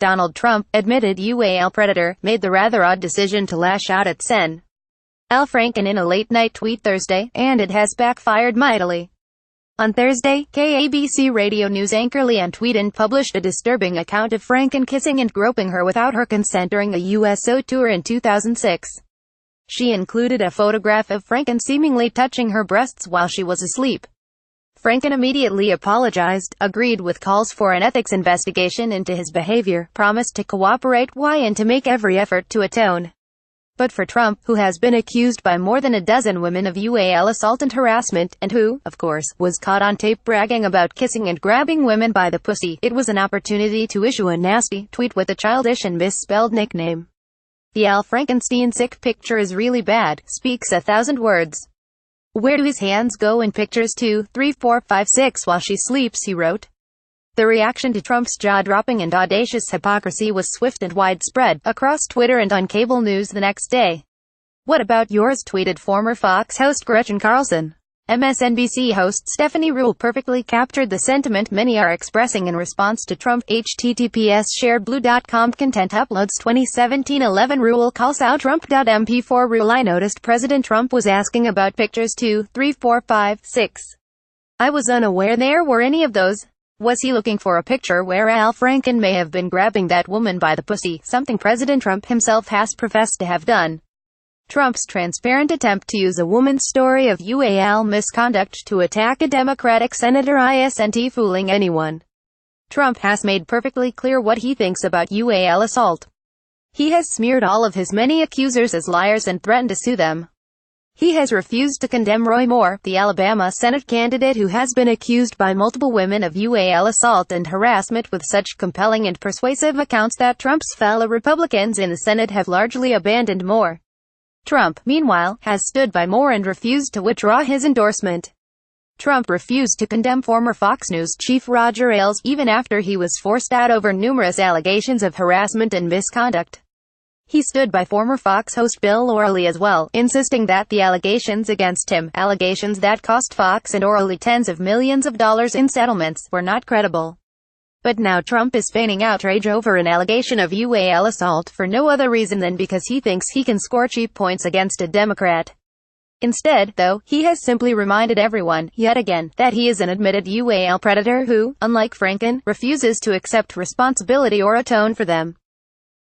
Donald Trump, admitted UAL predator, made the rather odd decision to lash out at Sen. Al Franken in a late-night tweet Thursday, and it has backfired mightily. On Thursday, KABC Radio news anchor Leeann Tweeden published a disturbing account of Franken kissing and groping her without her consent during a USO tour in 2006. She included a photograph of Franken seemingly touching her breasts while she was asleep. Franken immediately apologized, agreed with calls for an ethics investigation into his behavior, promised to cooperate and to make every effort to atone. But for Trump, who has been accused by more than a dozen women of UAL assault and harassment, and who, of course, was caught on tape bragging about kissing and grabbing women by the pussy, it was an opportunity to issue a nasty tweet with a childish and misspelled nickname. The Al Frankenstein sick picture is really bad, speaks 1,000 words. Where do his hands go in pictures 2, 3, 4, 5, 6 while she sleeps, he wrote. The reaction to Trump's jaw-dropping and audacious hypocrisy was swift and widespread, across Twitter and on cable news the next day. What about yours? Tweeted former Fox host Gretchen Carlson. MSNBC host Stephanie Ruhle perfectly captured the sentiment many are expressing in response to Trump. https://sharedblue.com content uploads 2017-11 Ruhle calls out Trump.mp4 Ruhle. I noticed President Trump was asking about pictures 2, 3, 4, 5, 6. I was unaware there were any of those. Was he looking for a picture where Al Franken may have been grabbing that woman by the pussy, something President Trump himself has professed to have done? Trump's transparent attempt to use a woman's story of UAL misconduct to attack a Democratic senator isn't fooling anyone. Trump has made perfectly clear what he thinks about UAL assault. He has smeared all of his many accusers as liars and threatened to sue them. He has refused to condemn Roy Moore, the Alabama Senate candidate who has been accused by multiple women of UAL assault and harassment with such compelling and persuasive accounts that Trump's fellow Republicans in the Senate have largely abandoned Moore. Trump, meanwhile, has stood by Moore and refused to withdraw his endorsement. Trump refused to condemn former Fox News chief Roger Ailes, even after he was forced out over numerous allegations of harassment and misconduct. He stood by former Fox host Bill O'Reilly as well, insisting that the allegations against him, allegations that cost Fox and O'Reilly tens of millions of dollars in settlements, were not credible. But now Trump is feigning outrage over an allegation of UAL assault for no other reason than because he thinks he can score cheap points against a Democrat. Instead, though, he has simply reminded everyone, yet again, that he is an admitted UAL predator who, unlike Franken, refuses to accept responsibility or atone for them.